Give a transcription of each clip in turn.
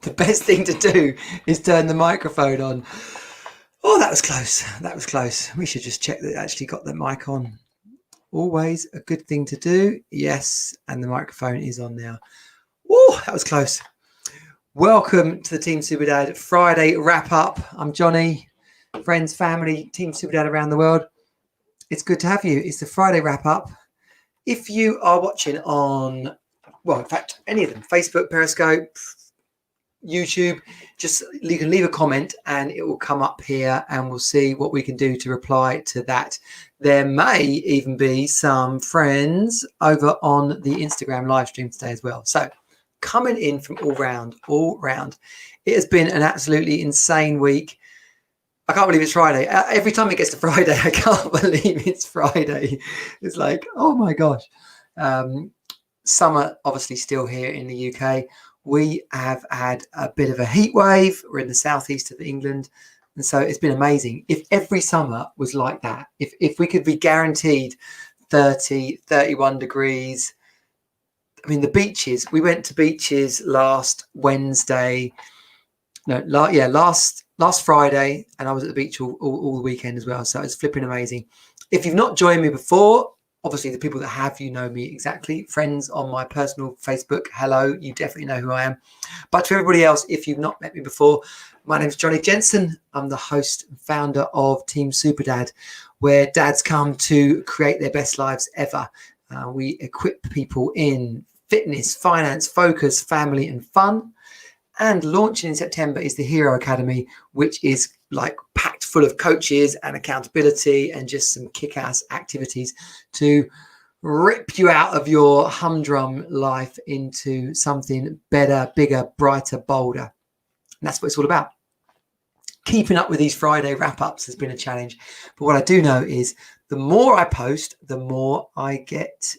the best thing to do is turn the microphone on. Oh, that was close. That was close. We should just check that it actually got the mic on. Always a good thing to do. Yes, and the microphone is on now. Oh, that was close. Welcome to the Team Superdad Friday wrap up. I'm Johnny, friends, family, Team Superdad around the world. It's good to have you. It's the Friday wrap up. If you are watching on, well, in fact, any of them, Facebook, Periscope, YouTube, just you can leave a comment and it will come up here and we'll see what we can do to reply to that. There may even be some friends over on the Instagram live stream today as well. So coming in from all round. It has been an absolutely insane week. I can't believe it's Friday. Every time it gets to Friday, I can't believe it's Friday. It's like, oh my gosh. Summer obviously still here in the UK. We have had a bit of a heat wave. We're in the southeast of England. And so it's been amazing. If every summer was like that, if we could be guaranteed 30, 31 degrees. I mean, the beaches, we went to beaches last Friday. And I was at the beach all the weekend as well. So it's flipping amazing. If you've not joined me before, obviously the people that have, you know me exactly. Friends on my personal Facebook, hello, you definitely know who I am. But to everybody else, if you've not met me before, my name's Johnny Jensen. I'm the host and founder of Team Superdad, where dads come to create their best lives ever. We equip people in fitness, finance, focus, family and fun. And launching in September is the Hero Academy, which is like packed full of coaches and accountability and just some kick-ass activities to rip you out of your humdrum life into something better, bigger, brighter, bolder. And that's what it's all about. Keeping up with these Friday wrap-ups has been a challenge. But what I do know is the more I post, the more I get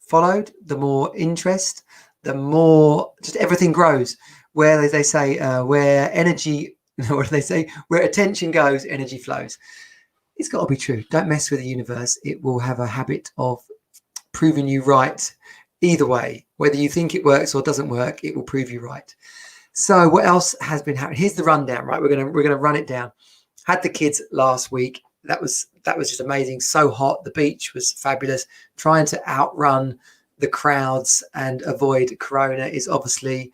followed, the more interest, the more just everything grows. Where they say, where energy, what do they say? Where attention goes, energy flows. It's got to be true. Don't mess with the universe. It will have a habit of proving you right either way. Whether you think it works or doesn't work, it will prove you right. So what else has been happening? Here's the rundown, right? We're gonna run it down. Had the kids last week. That was just amazing. So hot. The beach was fabulous. Trying to outrun the crowds and avoid corona is obviously,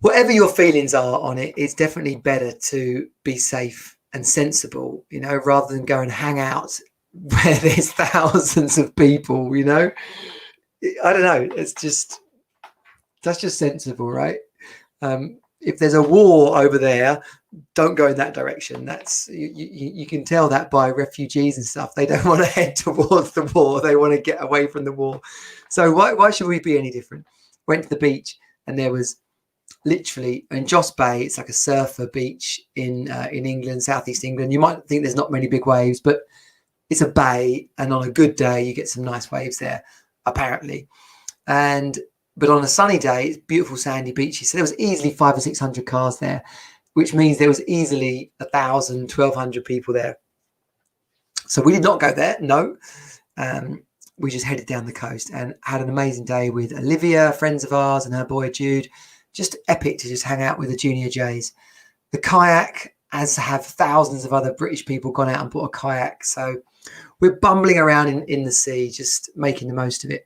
whatever your feelings are on it, it's definitely better to be safe and sensible, you know, rather than go and hang out where there's thousands of people, you know. I don't know. That's just sensible, right? If there's a war over there, don't go in that direction. That's you can tell that by refugees and stuff. They don't want to head towards the war. They want to get away from the war. So why should we be any different? Went to the beach and there was literally in Joss Bay. It's like a surfer beach in England, southeast England. You might think there's not many big waves, but it's a bay, and on a good day you get some nice waves there, apparently. But on a sunny day, it's beautiful sandy beaches. So there was easily 500 or 600 cars there, which means there was easily 1,000, 1,200 people there. So we did not go there, no. We just headed down the coast and had an amazing day with Olivia, friends of ours, and her boy Jude. Just epic to just hang out with the Junior Jays. The kayak, as have thousands of other British people gone out and bought a kayak. So we're bumbling around in the sea, just making the most of it.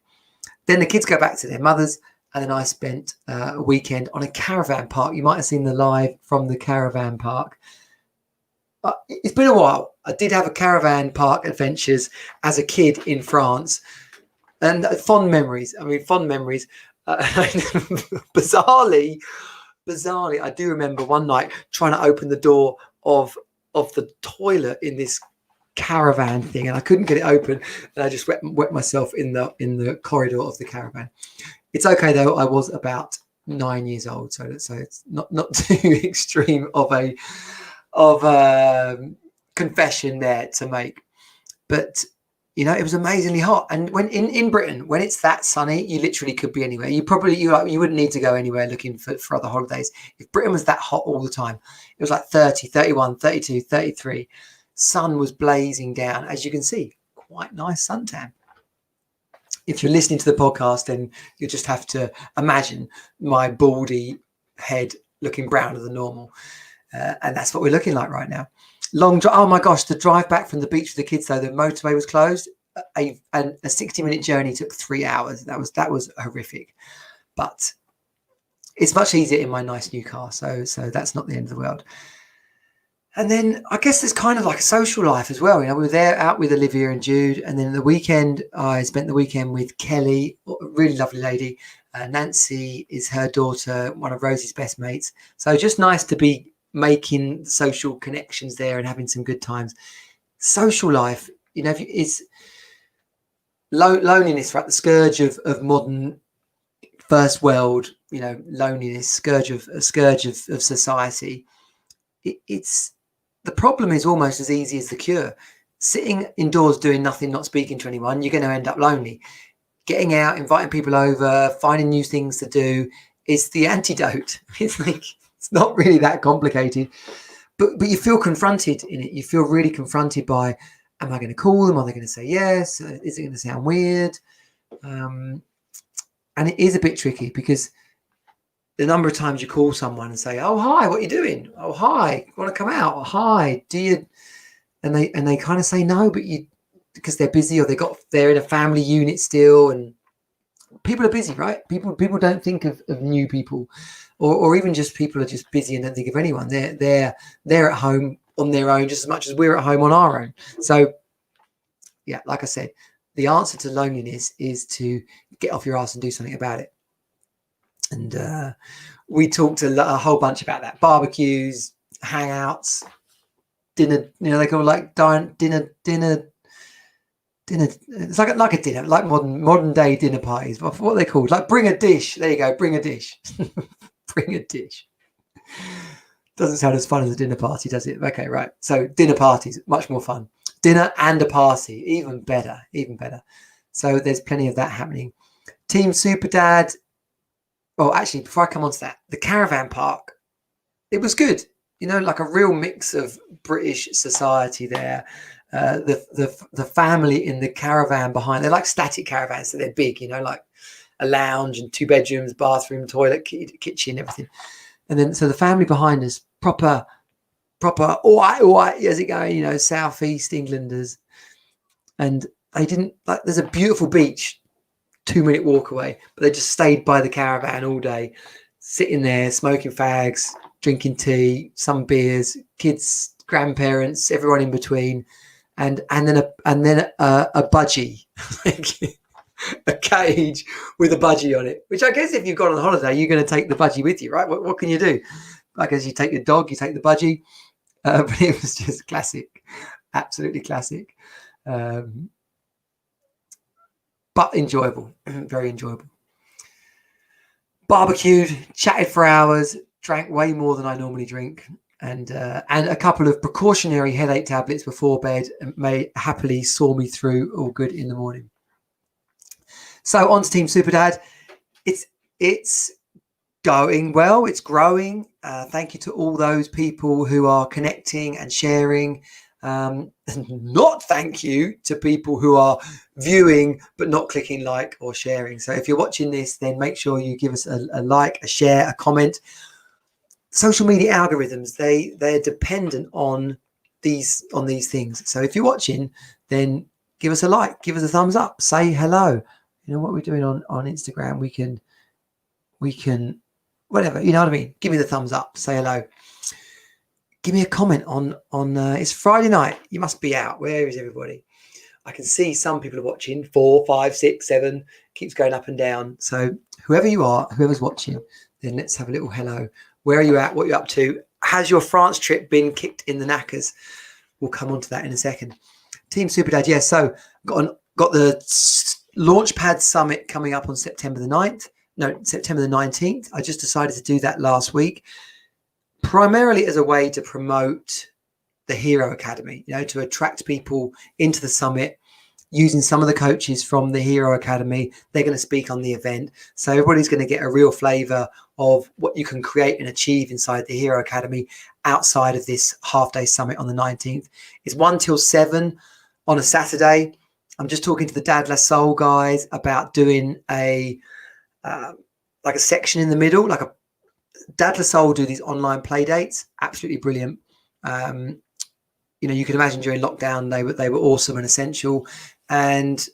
Then the kids go back to their mothers, and then I spent a weekend on a caravan park. You might have seen the live from the caravan park. It's been a while. I did have a caravan park adventures as a kid in France, and fond memories. Bizarrely, I do remember one night trying to open the door of the toilet in this caravan thing, and I couldn't get it open, and I just wet myself in the corridor of the caravan. It's okay though. I was about 9 years old, so it's not too extreme of a confession there to make. But you know, it was amazingly hot, and when in Britain, when it's that sunny, you literally could be anywhere. You wouldn't need to go anywhere looking for other holidays. If Britain was that hot all the time, it was like 30, 31, 32, 33. Sun was blazing down, as you can see. Quite nice suntan. If you're listening to the podcast, then you just have to imagine my baldy head looking browner than normal. And that's what we're looking like right now. Long drive. Oh my gosh, the drive back from the beach with the kids, though, the motorway was closed. A 60-minute journey took 3 hours. That was horrific. But it's much easier in my nice new car. So that's not the end of the world. And then I guess there's kind of like a social life as well. You know, we were there out with Olivia and Jude. And then the weekend, I spent the weekend with Kelly, a really lovely lady. Nancy is her daughter, one of Rosie's best mates. So just nice to be making social connections there and having some good times. Social life, you know, is loneliness, right? The scourge of modern first world, you know, loneliness, scourge of society. It's the problem is almost as easy as the cure. Sitting indoors doing nothing, not speaking to anyone, you're going to end up lonely. Getting out, inviting people over, finding new things to do is the antidote. It's like, it's not really that complicated, but you feel confronted in it. You feel really confronted by, am I going to call them? Are they going to say yes? Is it going to sound weird? And it is a bit tricky because the number of times you call someone and say, "Oh, hi, what are you doing? Oh, hi, you want to come out? Oh, hi, do you?" And they kind of say no, but because they're busy or they're in a family unit still, and people are busy, right? People don't think of new people, or even just people are just busy and don't think of anyone. They're at home on their own just as much as we're at home on our own. So yeah, like I said, the answer to loneliness is to get off your ass and do something about it. And we talked a whole bunch about that: barbecues, hangouts, dinner. You know, they call it like dinner. It's like a dinner, like modern day dinner parties. What are they called? Like bring a dish. There you go. Bring a dish. Bring a dish. Doesn't sound as fun as a dinner party, does it? Okay, right. So dinner parties, much more fun. Dinner and a party, even better, even better. So there's plenty of that happening. Team Super Dad. Well, actually, before I come on to that, the caravan park, it was good. You know, like a real mix of British society there. The family in the caravan behind, they're like static caravans, so they're big, you know, like a lounge and 2 bedrooms, bathroom, toilet, kitchen, everything. And then, so the family behind us, proper, all right, how's it going? You know, Southeast Englanders. And they didn't, like, there's a beautiful beach 2-minute walk away, but they just stayed by the caravan all day, sitting there, smoking fags, drinking tea, some beers, kids, grandparents, everyone in between, and then a budgie, a cage with a budgie on it. Which I guess if you've gone on holiday, you're going to take the budgie with you, right? What can you do? I guess you take your dog, you take the budgie, but it was just classic, absolutely classic. But enjoyable, very enjoyable. Barbecued, chatted for hours, drank way more than I normally drink, and a couple of precautionary headache tablets before bed may happily saw me through all good in the morning. So on to Team Super Dad. It's going well. It's growing. Thank you to all those people who are connecting and sharing. Not thank you to people who are viewing but not clicking like or sharing. So if you're watching this, then make sure you give us a like, a share, a comment. Social media algorithms, they're dependent on these things. So if you're watching, then give us a like, give us a thumbs up, say hello. You know what we're doing on Instagram, we can whatever, you know what I mean? Give me the thumbs up, say hello. Give me a comment on it's Friday night. You must be out. Where is everybody? I can see some people are watching. 4, 5, 6, 7. Keeps going up and down. So whoever you are, whoever's watching, then let's have a little hello. Where are you at? What are you up to? Has your France trip been kicked in the knackers? We'll come on to that in a second. Team Super Dad, yes. So got the Launchpad Summit coming up on September the 19th. I just decided to do that last week, primarily as a way to promote the Hero Academy, you know, to attract people into the summit, using some of the coaches from the Hero Academy. They're going to speak on the event. So everybody's going to get a real flavor of what you can create and achieve inside the Hero Academy outside of this half-day summit on the 19th. It's 1 till 7 on a Saturday. I'm just talking to the Dad Less Soul guys about doing a section in the middle, like a Dad Lasol do these online play dates, absolutely brilliant. You know, you can imagine during lockdown they were awesome and essential, and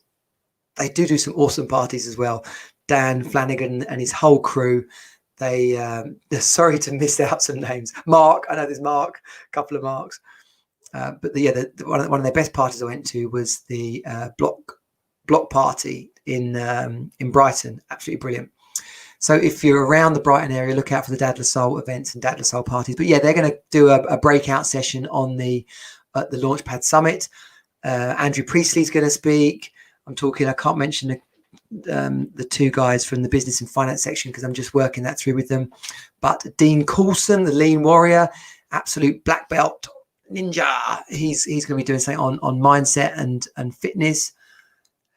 they do some awesome parties as well. Dan Flanagan and his whole crew. They're sorry to miss out some names. Mark, I know there's Mark, a couple of Marks. But one of their best parties I went to was the block party in Brighton. Absolutely brilliant. So if you're around the Brighton area, look out for the Dad Lasol events and Dad Lasol parties. But yeah, they're going to do a breakout session on the Launchpad Summit. Andrew Priestley's going to speak. I'm talking, I can't mention the two guys from the business and finance section because I'm just working that through with them. But Dean Coulson, the lean warrior, absolute black belt ninja. He's going to be doing something on mindset and fitness.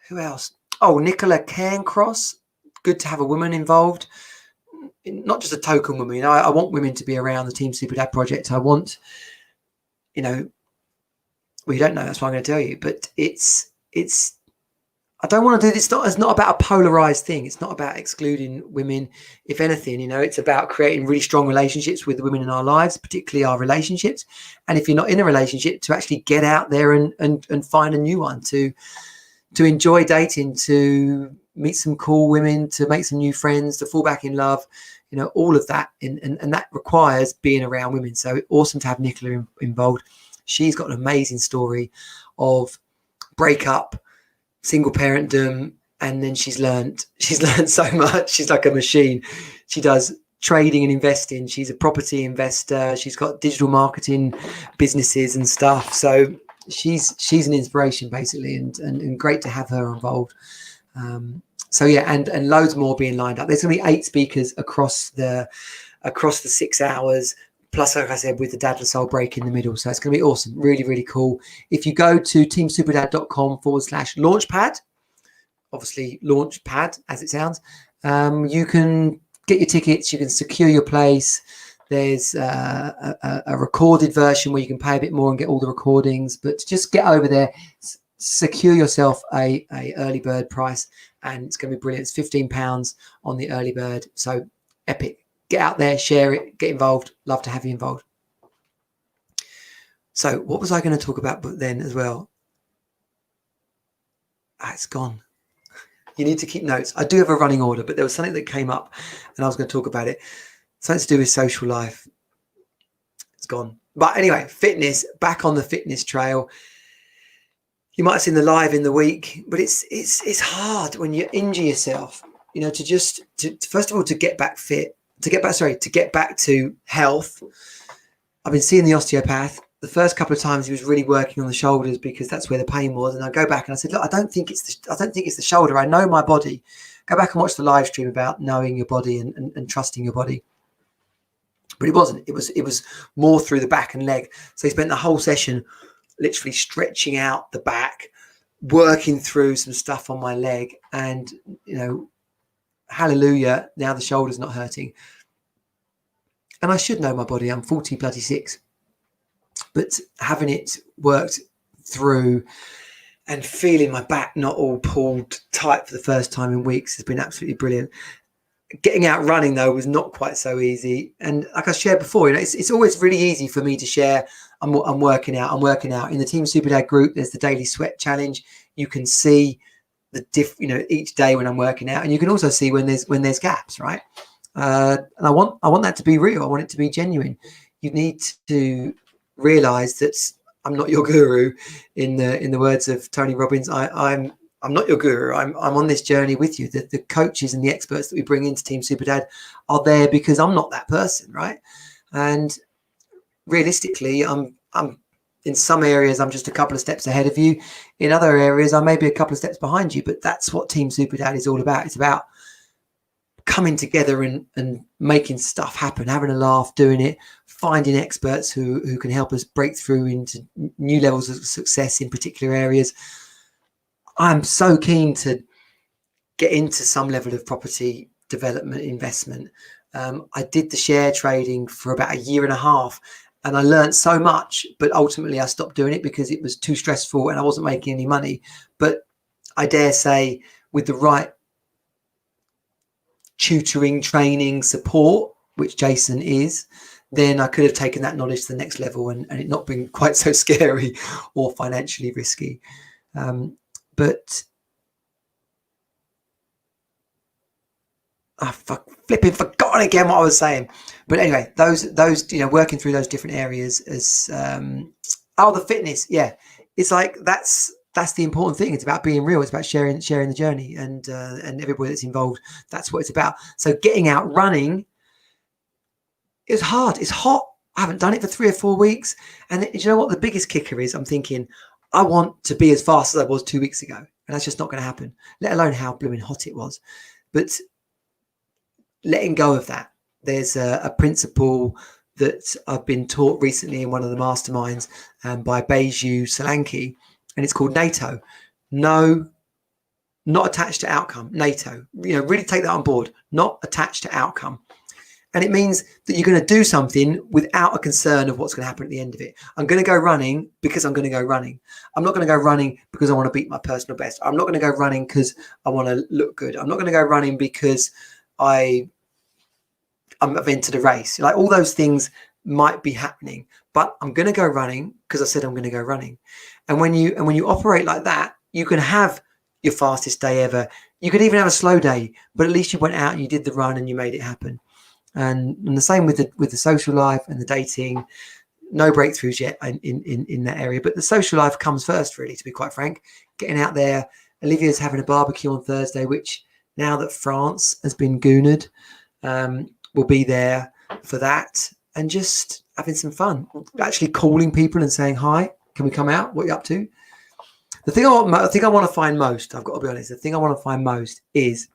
Who else? Oh, Nicola Cairncross. Good to have a woman involved, not just a token woman. You know, I want women to be around the Team Super Dad project. I want, you know, well, you don't know. That's why I'm going to tell you. But it's. I don't want to do this. It's not about a polarized thing. It's not about excluding women. If anything, you know, it's about creating really strong relationships with the women in our lives, particularly our relationships. And if you're not in a relationship, to actually get out there and find a new one, to enjoy dating, to meet some cool women, to make some new friends, to fall back in love, you know, all of that. And that requires being around women. So awesome to have Nicola involved. She's got an amazing story of breakup, single parentdom, and then she's learned so much. She's like a machine. She does trading and investing. She's a property investor. She's got digital marketing businesses and stuff. So she's an inspiration basically, and great to have her involved. So yeah, and loads more being lined up. There's going to be 8 speakers across the 6 hours. Plus, like I said, with the Dad Lasol break in the middle. So it's going to be awesome. Really, really cool. If you go to teamsuperdad.com/launchpad, obviously launchpad as it sounds, you can get your tickets. You can secure your place. There's a recorded version where you can pay a bit more and get all the recordings. But just get over there, secure yourself a early bird price, and it's going to be brilliant. It's £15 on the early bird. So epic. Get out there, share it, get involved. Love to have you involved. So what was I going to talk about then as well? It's gone. You need to keep notes. I do have a running order, but there was something that came up and I was going to talk about it. Something to do with social life. It's gone. But anyway, fitness, back on the fitness trail. You might have seen the live in the week, but it's hard when you injure yourself, you know, to first of all, to get back fit. To get back to health. I've been seeing the osteopath. The first couple of times he was really working on the shoulders because that's where the pain was. And I go back and I said, look, I don't think it's the shoulder. I know my body. Go back and watch the live stream about knowing your body and trusting your body. But it wasn't. It was more through the back and leg. So he spent the whole session literally stretching out the back, working through some stuff on my leg, and you know, hallelujah, now the shoulder's not hurting. And I should know my body. I'm 46. But having it worked through and feeling my back not all pulled tight for the first time in weeks has been absolutely brilliant. Getting out running, though, was not quite so easy. And like I shared before, you know, it's always really easy for me to share. I'm working out. In the Team Super Dad group, there's the Daily Sweat Challenge. You can see each day when I'm working out, and you can also see when there's gaps, right? And I want that to be real. I want it to be genuine. You need to realize that I'm not your guru. In the words of Tony Robbins, I'm not your guru. I'm on this journey with you. The coaches and the experts that we bring into Team Super Dad are there because I'm not that person, right? And realistically, I'm in some areas, I'm just a couple of steps ahead of you. In other areas, I may be a couple of steps behind you, but that's what Team Super Dad is all about. It's about coming together and making stuff happen, having a laugh, doing it, finding experts who can help us break through into new levels of success in particular areas. I'm so keen to get into some level of property development investment. I did the share trading for about 1.5 years. And I learned so much, but ultimately I stopped doing it because it was too stressful and I wasn't making any money. But I dare say with the right tutoring, training, support, which Jason is, then I could have taken that knowledge to the next level and it not been quite so scary or financially risky. But I flipping forgotten again what I was saying. But anyway, those working through those different areas as the fitness, yeah, it's like that's the important thing. It's about being real. It's about sharing the journey, and everybody that's involved. That's what it's about. So getting out running is hard. It's hot. I haven't done it for 3 or 4 weeks, and you know what the biggest kicker is? I'm thinking I want to be as fast as I was 2 weeks ago, and that's just not going to happen. Let alone how blooming hot it was. But letting go of that. There's a principle that I've been taught recently in one of the masterminds by Baiju Solanki, and it's called NATO. No, not attached to outcome. NATO. Really take that on board. Not attached to outcome. And it means that you're going to do something without a concern of what's going to happen at the end of it. I'm going to go running because I'm going to go running. I'm not going to go running because I want to beat my personal best. I'm not going to go running because I want to look good. I'm not going to go running because I've entered a race. Like all those things might be happening, but I'm going to go running because I said I'm going to go running. And when you operate like that, you can have your fastest day ever. You could even have a slow day, but at least you went out and you did the run and you made it happen. And the same with the social life and the dating. No breakthroughs yet in that area, but the social life comes first, really, to be quite frank. Getting out there. Olivia's having a barbecue on Thursday, which now that France has been goonered, we'll be there for that and just having some fun. Actually calling people and saying, hi, can we come out? What are you up to? The thing I want to find most, I've got to be honest, the thing I want to find most is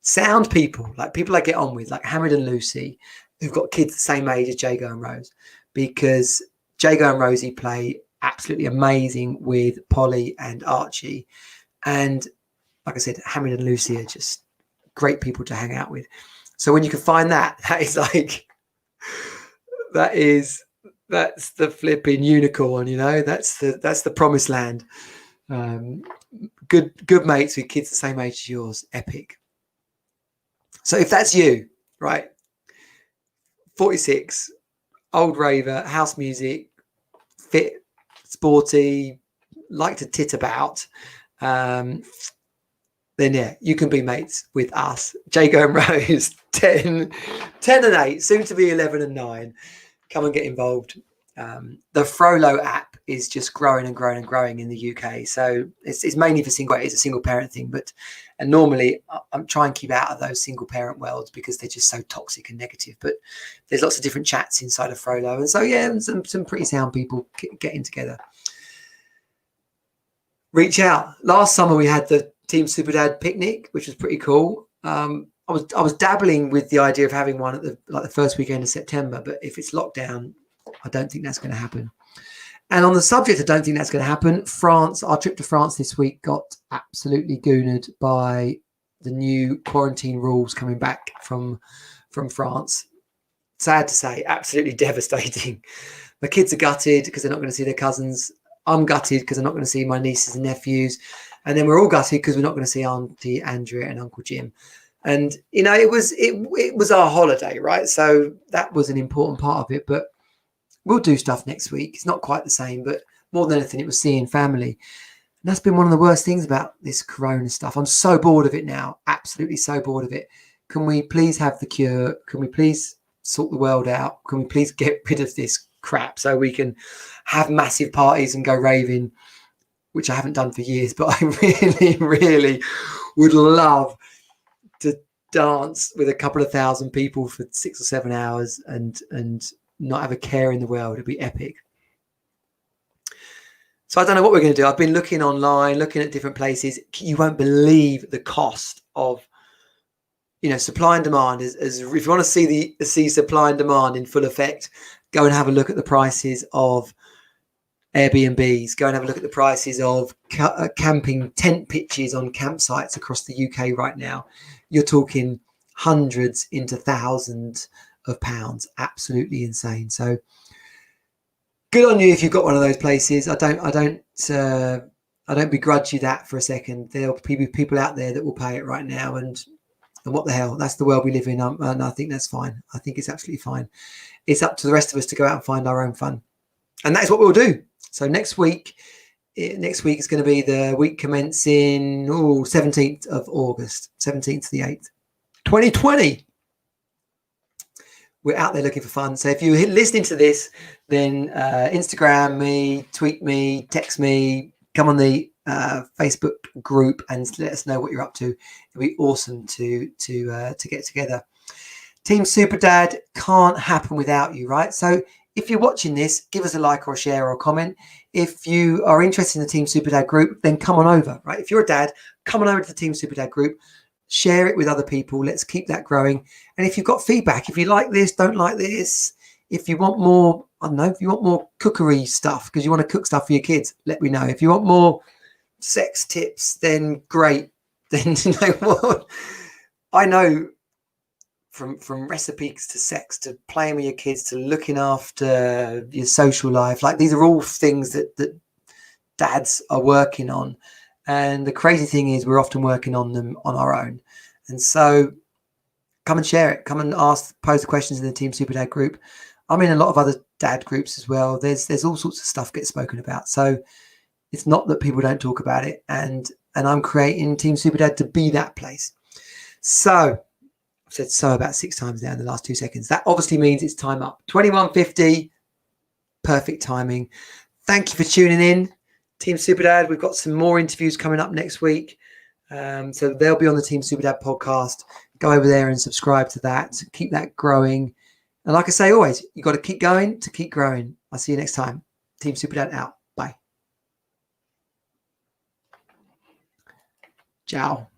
sound people, like people I get on with, like Hamid and Lucy, who've got kids the same age as Jago and Rose, because Jago and Rosie play absolutely amazing with Polly and Archie. And like I said, Hamid and Lucy are just great people to hang out with. So when you can find that is like, that's the flipping unicorn, that's the promised land. Good mates with kids the same age as yours, epic. So if that's you, right, 46, old raver, house music, fit, sporty, like to tit about, then yeah, you can be mates with us. Jago and Rose, 10 and 8, soon to be 11 and 9. Come and get involved. The Frollo app is just growing and growing and growing in the UK. So it's mainly for it's a single parent thing, and normally I'm trying to keep out of those single parent worlds because they're just so toxic and negative. But there's lots of different chats inside of Frollo. And so, yeah, some pretty sound people getting together. Reach out. Last summer we had the Team Superdad picnic, which was pretty cool. I was dabbling with the idea of having one at the first weekend of September, but if it's lockdown, I don't think that's going to happen. And on the subject, I don't think that's going to happen. France, our trip to France this week got absolutely goonered by the new quarantine rules coming back from France. Sad to say, absolutely devastating. My kids are gutted because they're not going to see their cousins. I'm gutted because I'm not going to see my nieces and nephews. And then we're all gutted because we're not going to see Auntie Andrea and Uncle Jim. And, it was our holiday, right? So that was an important part of it. But we'll do stuff next week. It's not quite the same, but more than anything, it was seeing family. And that's been one of the worst things about this corona stuff. I'm so bored of it now. Absolutely so bored of it. Can we please have the cure? Can we please sort the world out? Can we please get rid of this crap so we can have massive parties and go raving, which I haven't done for years, but I really, really would love to dance with a couple of thousand people for 6 or 7 hours and not have a care in the world. It'd be epic. So I don't know what we're going to do. I've been looking online, looking at different places. You won't believe the cost of, supply and demand. As if you want to see supply and demand in full effect, go and have a look at the prices of Airbnbs. Go and have a look at the prices of camping tent pitches on campsites across the UK right now. You're talking hundreds into thousands of pounds. Absolutely insane. So good on you if you've got one of those places. I don't begrudge you that for a second. There'll be people out there that will pay it right now, and And what the hell? That's the world we live in, and I think that's fine. I think it's absolutely fine. It's up to the rest of us to go out and find our own fun, and that is what we'll do. So next week is going to be the week commencing 17th of August, 17th to the 8th, 2020. We're out there looking for fun. So if you're listening to this, then Instagram me, tweet me, text me, come on the Facebook group and let us know what you're up to. It'd be awesome to get together. Team Super Dad can't happen without you, right? So if you're watching this, give us a like or a share or a comment. If you are interested in the Team Super Dad group, then come on over, right? If you're a dad, come on over to the Team Super Dad group. Share it with other people. Let's keep that growing. And if you've got feedback, if you like this, don't like this, if you want more, I don't know, if you want more cookery stuff because you want to cook stuff for your kids, let me know. If you want more sex tips, then great. Then you know what? I know from recipes to sex to playing with your kids to looking after your social life, like these are all things that dads are working on. And the crazy thing is we're often working on them on our own. And so come and share it. Come and pose the questions in the Team Super Dad group. I'm in a lot of other dad groups as well. There's all sorts of stuff gets spoken about. So it's not that people don't talk about it. And I'm creating Team Super Dad to be that place. So I've said so about 6 times now in the last 2 seconds. That obviously means it's time up. 21:50. Perfect timing. Thank you for tuning in. Team Super Dad, we've got some more interviews coming up next week. So they'll be on the Team Super Dad podcast. Go over there and subscribe to that. Keep that growing. And like I say always, you've got to keep going to keep growing. I'll see you next time. Team Super Dad out. Bye. Ciao.